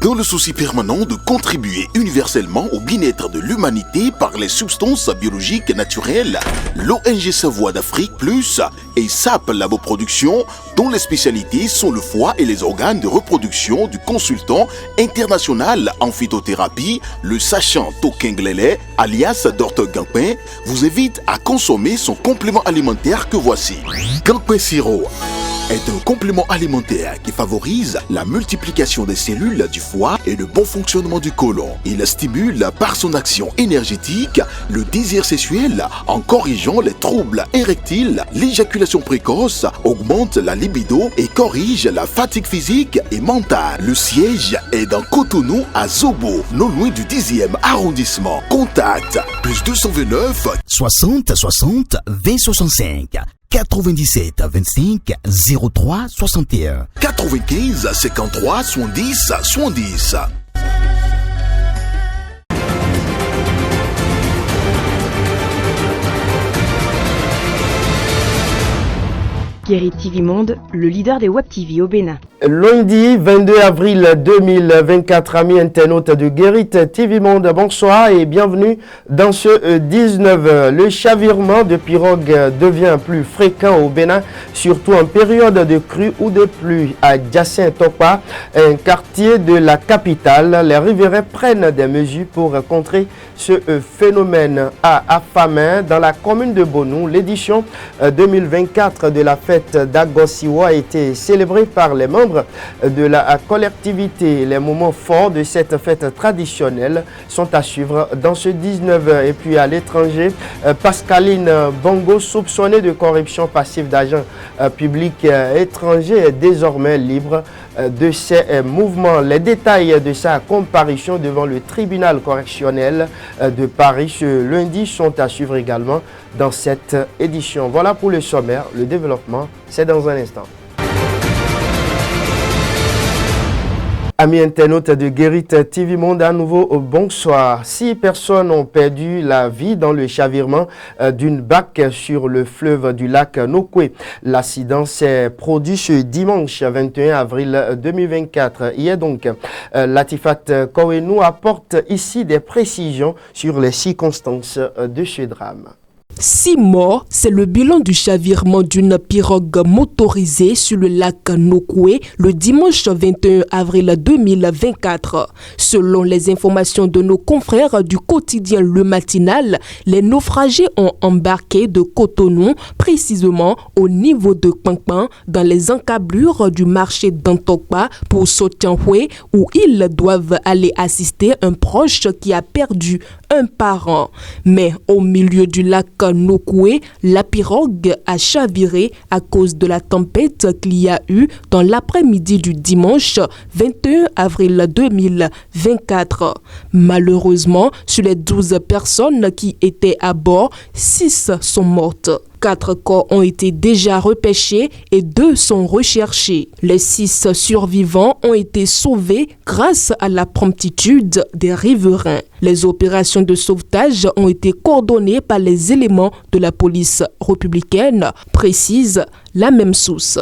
Dans le souci permanent de contribuer universellement au bien-être de l'humanité par les substances biologiques naturelles, l'ONG Savoie d'Afrique Plus et SAP Laboproduction, dont les spécialités sont le foie et les organes de reproduction du consultant international en phytothérapie, le sachant Tokenglele, alias Dr Gampin, vous invite à consommer son complément alimentaire que voici. Gampin Sirop est un complément alimentaire qui favorise la multiplication des cellules du foie et le bon fonctionnement du côlon. Il stimule par son action énergétique le désir sexuel en corrigeant les troubles érectiles, l'éjaculation précoce, augmente la libido et corrige la fatigue physique et mentale. Le siège est dans Cotonou à Zobo, non loin du 10e arrondissement. Contact plus 229 60 60 20 65 97 25 03 61 95 53 70 70. Guéry TV Monde, le leader des Web TV au Bénin. Lundi 22 avril 2024, amis internautes de Guéry TV Monde, bonsoir et bienvenue dans ce 19. Le chavirement de pirogues devient plus fréquent au Bénin, surtout en période de crue ou de pluie. À Diassé-Tokpa, un quartier de la capitale, les riverains prennent des mesures pour contrer ce phénomène. À Afamin, dans la commune de Bonou, l'édition 2024 de la fête d'Agosiwa a été célébrée par les membres de la collectivité. Les moments forts de cette fête traditionnelle sont à suivre dans ce 19. Et puis à l'étranger, Pascaline Bongo, soupçonnée de corruption passive d'agents publics étrangers, est désormais libre de ses mouvements. Les détails de sa comparution devant le tribunal correctionnel de Paris ce lundi sont à suivre également dans cette édition. Voilà pour le sommaire. Le développement, c'est dans un instant. Amis internautes de Guéry TV Monde, à nouveau bonsoir. 6 personnes ont perdu la vie dans le chavirement d'une barque sur le fleuve du lac Nokwe. L'accident s'est produit ce dimanche 21 avril 2024. Hier donc, Latifat Kowe nous apporte ici des précisions sur les circonstances de ce drame. 6 morts, c'est le bilan du chavirement d'une pirogue motorisée sur le lac Nokwe le dimanche 21 avril 2024. Selon les informations de nos confrères du quotidien Le Matinal, les naufragés ont embarqué de Cotonou, précisément au niveau de Kpangkpang, dans les encablures du marché d'Antokpa pour Sotianhue, où ils doivent aller assister un proche qui a perdu un parent. Mais au milieu du lac Nokwe, la pirogue a chaviré à cause de la tempête qu'il y a eu dans l'après-midi du dimanche 21 avril 2024. Malheureusement, sur les 12 personnes qui étaient à bord, 6 sont mortes. 4 corps ont été déjà repêchés et 2 sont recherchés. Les 6 survivants ont été sauvés grâce à la promptitude des riverains. Les opérations de sauvetage ont été coordonnées par les éléments de la police républicaine, précise la même source.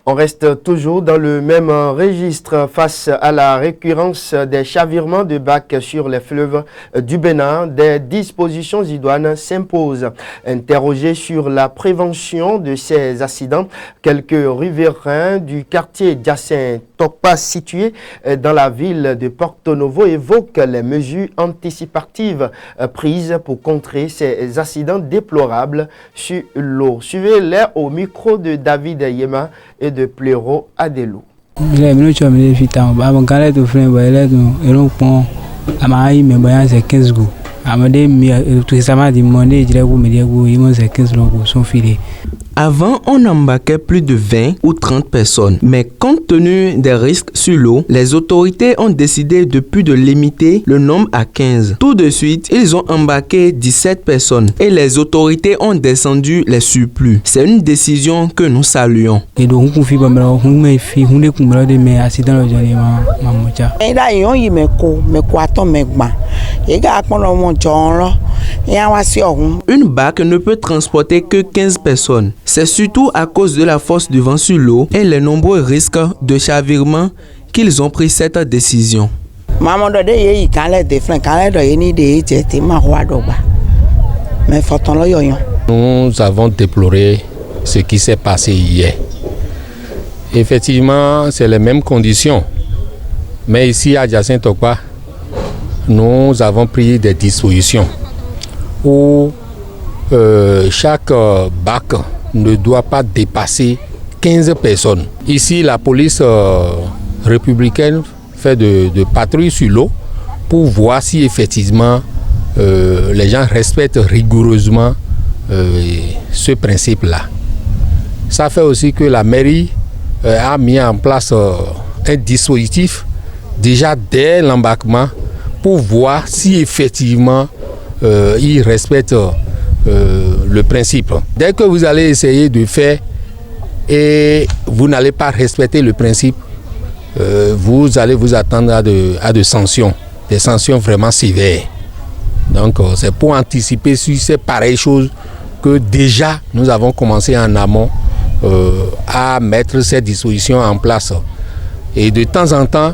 On reste toujours dans le même registre face à la récurrence des chavirements de barques sur les fleuves du Bénin. Des dispositions idoines s'imposent. Interrogés sur la prévention de ces accidents, quelques riverains du quartier Diassé-Tokpa situé dans la ville de Porto Novo évoquent les mesures anticipatives prises pour contrer ces accidents déplorables sur l'eau. Suivez-les au micro de David Yema et de Pléro Adelou. Avant, on embarquait plus de 20 ou 30 personnes. Mais compte tenu des risques sur l'eau, les autorités ont décidé depuis de limiter le nombre à 15. Tout de suite, ils ont embarqué 17 personnes et les autorités ont descendu les surplus. C'est une décision que nous saluons. Une barque ne peut transporter que 15 personnes. C'est surtout à cause de la force du vent sur l'eau et les nombreux risques de chavirement qu'ils ont pris cette décision. Nous avons déploré ce qui s'est passé hier. Effectivement, c'est les mêmes conditions. Mais ici à Diassintokwa, nous avons pris des dispositions où chaque bac ne doit pas dépasser 15 personnes. Ici, la police républicaine fait de patrouilles sur l'eau pour voir si effectivement les gens respectent rigoureusement ce principe-là. Ça fait aussi que la mairie a mis en place un dispositif déjà dès l'embarquement pour voir si effectivement ils respectent le principe. Dès que vous allez essayer de faire et vous n'allez pas respecter le principe, vous allez vous attendre à des sanctions vraiment sévères. Donc c'est pour anticiper sur ces pareilles choses que déjà nous avons commencé en amont à mettre ces dispositions en place. Et de temps en temps,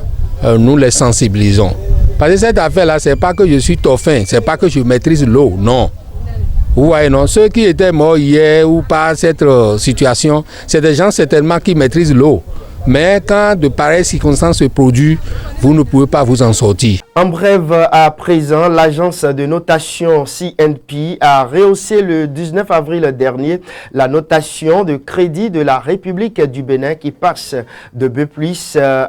nous les sensibilisons. Parce que cette affaire-là, c'est pas que je suis dauphin, c'est pas que je maîtrise l'eau, non. Vous voyez, non, ceux qui étaient morts hier ou par cette situation, c'est des gens certainement qui maîtrisent l'eau. Mais quand de pareilles circonstances se produisent, vous ne pouvez pas vous en sortir. En bref, à présent, l'agence de notation CNP a rehaussé le 19 avril dernier la notation de crédit de la République du Bénin qui passe de B+,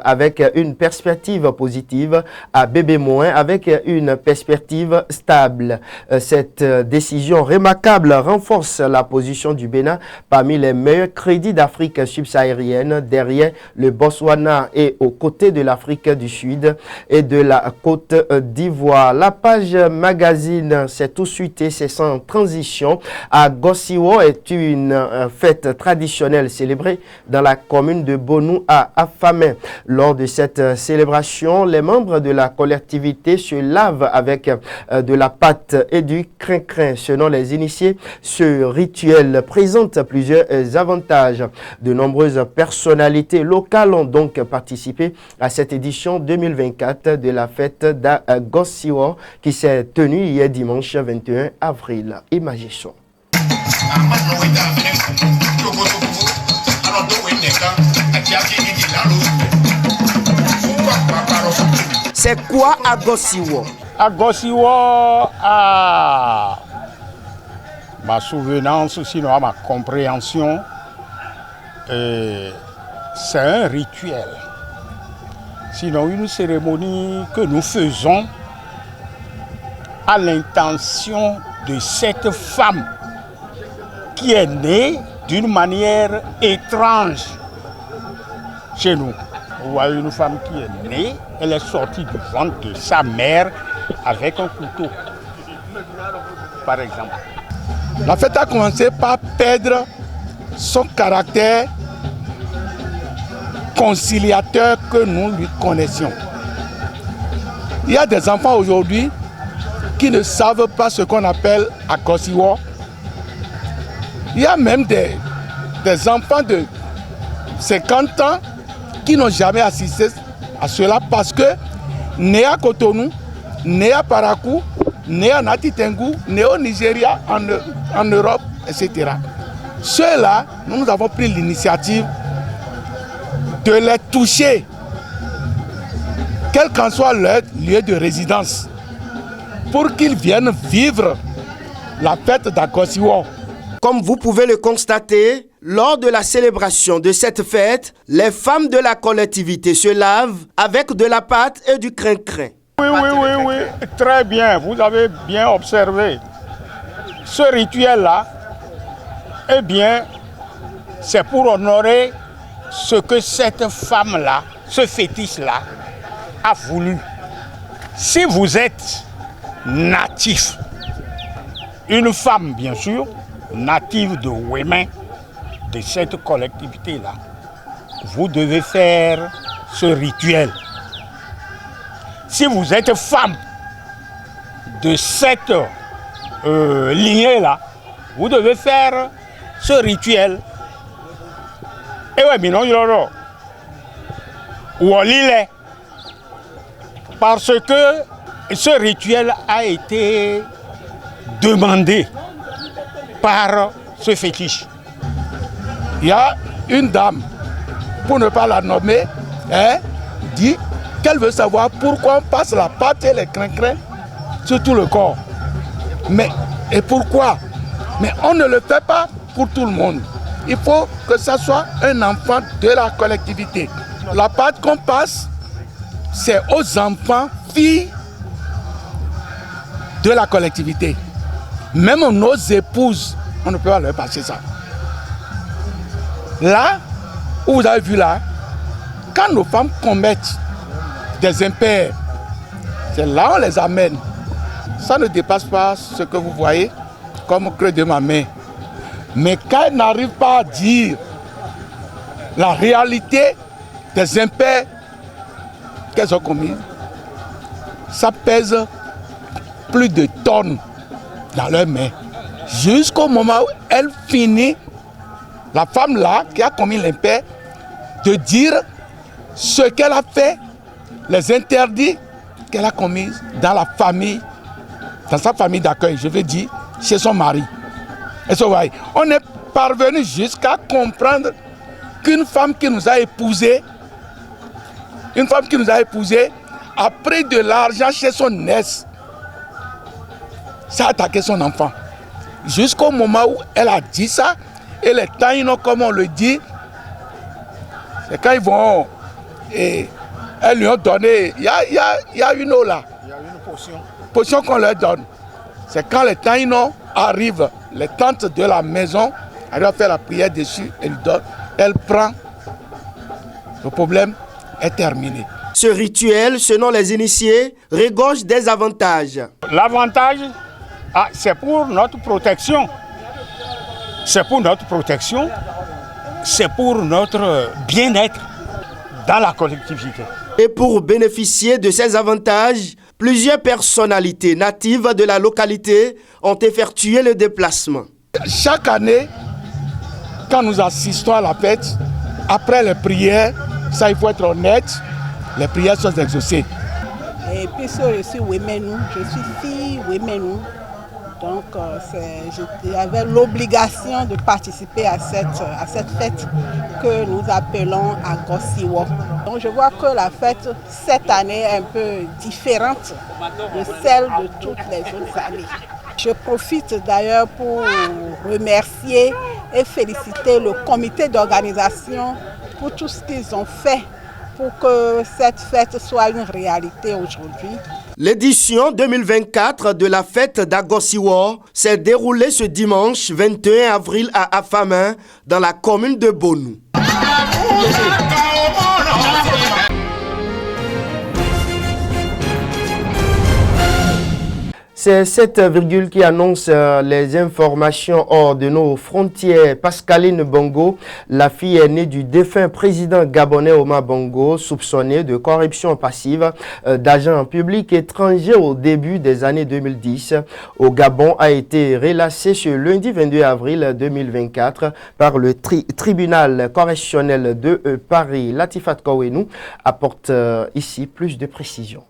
avec une perspective positive à BB- avec une perspective stable. Cette décision remarquable renforce la position du Bénin parmi les meilleurs crédits d'Afrique subsaharienne derrière le Botswana et aux côtés de l'Afrique du Sud et de la Côte d'Ivoire. La page magazine, c'est tout de suite et c'est sans transition. Agosiwo est une fête traditionnelle célébrée dans la commune de Bonou à Afamé. Lors de cette célébration, les membres de la collectivité se lavent avec de la pâte et du crin-crin. Selon les initiés, ce rituel présente plusieurs avantages. De nombreuses personnalités locales ont donc participé à cette édition 2024 de la fête d'Agosiwo qui s'est tenue hier dimanche 21 avril. Imaginons. C'est quoi Agosiwo? Agosiwo, à ma souvenance, sinon à ma compréhension, c'est un rituel. Sinon une cérémonie que nous faisons à l'intention de cette femme qui est née d'une manière étrange chez nous. Vous voyez une femme qui est née, elle est sortie du ventre de sa mère avec un couteau, par exemple. La fête a commencé par perdre son caractère conciliateur que nous lui connaissions. Il y a des enfants aujourd'hui qui ne savent pas ce qu'on appelle Agosiwo. Il y a même des enfants de 50 ans qui n'ont jamais assisté à cela parce que nés à Cotonou, nés à Parakou, nés à Natitengu, nés au Nigeria, en Europe, etc. Ceux-là, nous avons pris l'initiative de les toucher, quel qu'en soit leur lieu de résidence, pour qu'ils viennent vivre la fête d'Agosiwo. Comme vous pouvez le constater, lors de la célébration de cette fête, les femmes de la collectivité se lavent avec de la pâte et du crin-crin. Oui, très bien, vous avez bien observé. Ce rituel-là, eh bien, c'est pour honorer ce que cette femme-là, ce fétiche-là, a voulu. Si vous êtes natif, une femme bien sûr, native de Ouémin, de cette collectivité-là, vous devez faire ce rituel. Si vous êtes femme de cette lignée-là, vous devez faire ce rituel. Et ouais, mais non, Wolile. Parce que ce rituel a été demandé par ce fétiche. Il y a une dame, pour ne pas la nommer, dit qu'elle veut savoir pourquoi on passe la pâte et les crincrins sur tout le corps. Mais, et pourquoi? Mais on ne le fait pas pour tout le monde. Il faut que ça soit un enfant de la collectivité. La pâte qu'on passe, c'est aux enfants, filles de la collectivité. Même nos épouses, on ne peut pas leur passer ça. Là, où vous avez vu là, quand nos femmes commettent des impairs, c'est là où on les amène. Ça ne dépasse pas ce que vous voyez comme creux de ma main. Mais quand elles n'arrivent pas à dire la réalité des impairs qu'elles ont commis, ça pèse plus de tonnes dans leurs mains. Jusqu'au moment où elle finit, la femme là qui a commis l'impair, de dire ce qu'elle a fait, les interdits qu'elle a commis dans la famille, dans sa famille d'accueil, je veux dire, chez son mari. Et ça, on est parvenu jusqu'à comprendre qu'une femme qui nous a épousés, a pris de l'argent chez son ex. Ça a attaqué son enfant. Jusqu'au moment où elle a dit ça, et les taïnos, comme on le dit, c'est quand ils vont, et elles lui ont donné, il y a une eau là. Il y a une potion qu'on leur donne. C'est quand les taïnos arrivent, les tantes de la maison, elles doivent faire la prière dessus, elle prend, le problème est terminé. Ce rituel, selon les initiés, regorge des avantages. L'avantage, c'est pour notre protection. C'est pour notre protection, c'est pour notre bien-être dans la collectivité. Et pour bénéficier de ces avantages, plusieurs personnalités natives de la localité ont effectué le déplacement. Chaque année, quand nous assistons à la fête, après les prières, ça il faut être honnête, les prières sont exaucées. Et puisque je suis Wémenou, je suis fille Wémenou, donc j'avais l'obligation de participer à cette fête que nous appelons Agosiwo. Donc je vois que la fête cette année est un peu différente de celle de toutes les autres années. Je profite d'ailleurs pour remercier et féliciter le comité d'organisation pour tout ce qu'ils ont fait pour que cette fête soit une réalité aujourd'hui. L'édition 2024 de la fête d'Agosiwo s'est déroulée ce dimanche 21 avril à Afama, dans la commune de Bonou. C'est cette virgule qui annonce les informations hors de nos frontières. Pascaline Bongo, la fille aînée du défunt président gabonais Omar Bongo, soupçonnée de corruption passive d'agents publics étrangers au début des années 2010, au Gabon, a été relâchée ce lundi 22 avril 2024 par le tribunal correctionnel de Paris. Latifat Kouenou apporte ici plus de précisions.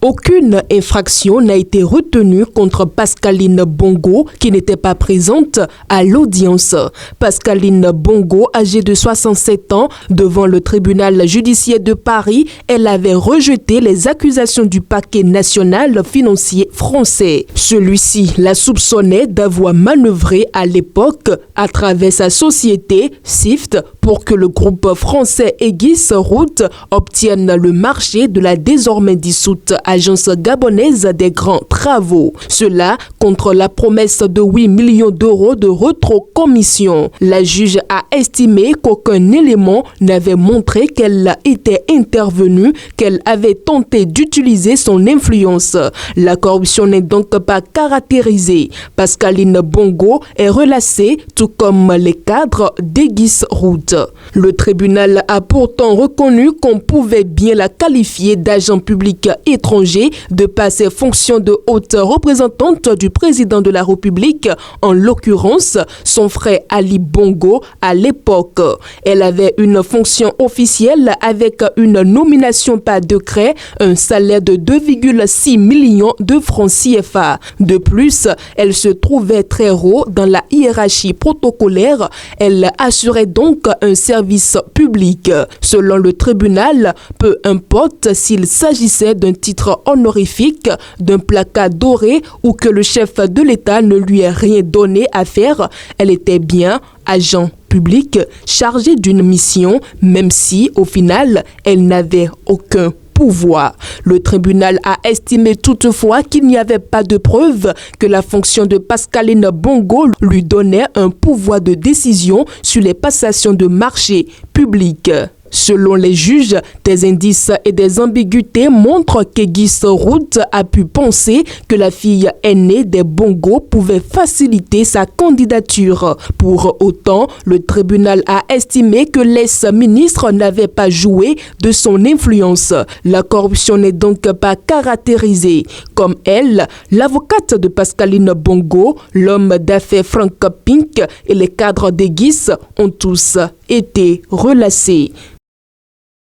Aucune infraction n'a été retenue contre Pascaline Bongo qui n'était pas présente à l'audience. Pascaline Bongo, âgée de 67 ans, devant le tribunal judiciaire de Paris, elle avait rejeté les accusations du parquet national financier français. Celui-ci la soupçonnait d'avoir manœuvré à l'époque à travers sa société SIFT pour que le groupe français Aegis Route obtienne le marché de la désormais dissoute Agence gabonaise des grands travaux. Cela contre la promesse de 8 millions d'euros de rétrocommission. La juge a estimé qu'aucun élément n'avait montré qu'elle était intervenue, qu'elle avait tenté d'utiliser son influence. La corruption n'est donc pas caractérisée. Pascaline Bongo est relâchée, tout comme les cadres d'Aegis Route. Le tribunal a pourtant reconnu qu'on pouvait bien la qualifier d'agent public étranger l'étranger de par ses fonctions de haute représentante du président de la République, en l'occurrence son frère Ali Bongo à l'époque. Elle avait une fonction officielle avec une nomination par décret, un salaire de 2,6 millions de francs CFA. De plus, elle se trouvait très haut dans la hiérarchie protocolaire. Elle assurait donc un service public. Selon le tribunal, peu importe s'il s'agissait d'un titre honorifique, d'un placard doré ou que le chef de l'État ne lui ait rien donné à faire, elle était bien agent public chargé d'une mission, même si, au final, elle n'avait aucun pouvoir. Le tribunal a estimé toutefois qu'il n'y avait pas de preuve que la fonction de Pascaline Bongo lui donnait un pouvoir de décision sur les passations de marchés publics. Selon les juges, des indices et des ambiguïtés montrent qu'Egis Rout a pu penser que la fille aînée des Bongo pouvait faciliter sa candidature. Pour autant, le tribunal a estimé que l'ex-ministre n'avait pas joué de son influence. La corruption n'est donc pas caractérisée. Comme elle, l'avocate de Pascaline Bongo, l'homme d'affaires Frank Pink et les cadres d'Egis ont tous été relâchés.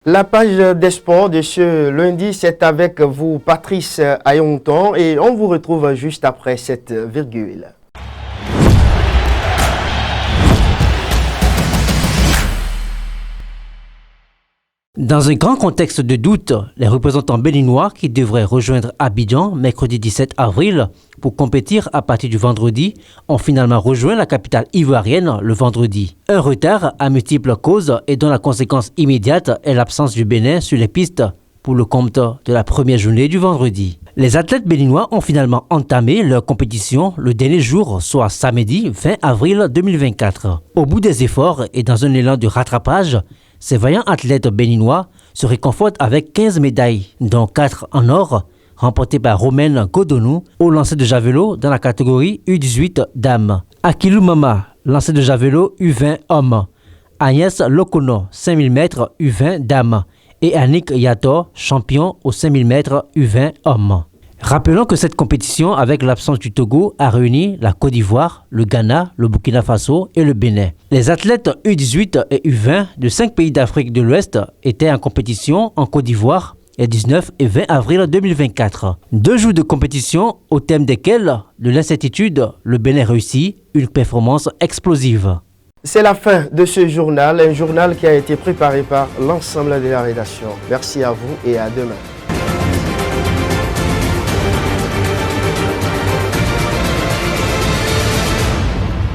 La page des sports de ce lundi, c'est avec vous, Patrice Ayonton, et on vous retrouve juste après cette virgule. Dans un grand contexte de doute, les représentants béninois qui devraient rejoindre Abidjan mercredi 17 avril pour compétir à partir du vendredi ont finalement rejoint la capitale ivoirienne le vendredi. Un retard à multiples causes et dont la conséquence immédiate est l'absence du Bénin sur les pistes pour le compte de la première journée du vendredi. Les athlètes béninois ont finalement entamé leur compétition le dernier jour, soit samedi 20 avril 2024. Au bout des efforts et dans un élan de rattrapage, ces vaillants athlètes béninois se réconfortent avec 15 médailles, dont 4 en or, remportées par Romaine Godonou au lancer de javelot dans la catégorie U18 dames. Akilou Mama, lancer de javelot U20 hommes. Agnès Lokono, 5000 mètres U20 dames. Et Annick Yator, champion aux 5000 mètres U20 hommes. Rappelons que cette compétition, avec l'absence du Togo, a réuni la Côte d'Ivoire, le Ghana, le Burkina Faso et le Bénin. Les athlètes U18 et U20 de 5 pays d'Afrique de l'Ouest étaient en compétition en Côte d'Ivoire les 19 et 20 avril 2024. 2 jours de compétition au thème desquels, de l'incertitude, le Bénin réussit une performance explosive. C'est la fin de ce journal, un journal qui a été préparé par l'ensemble de la rédaction. Merci à vous et à demain.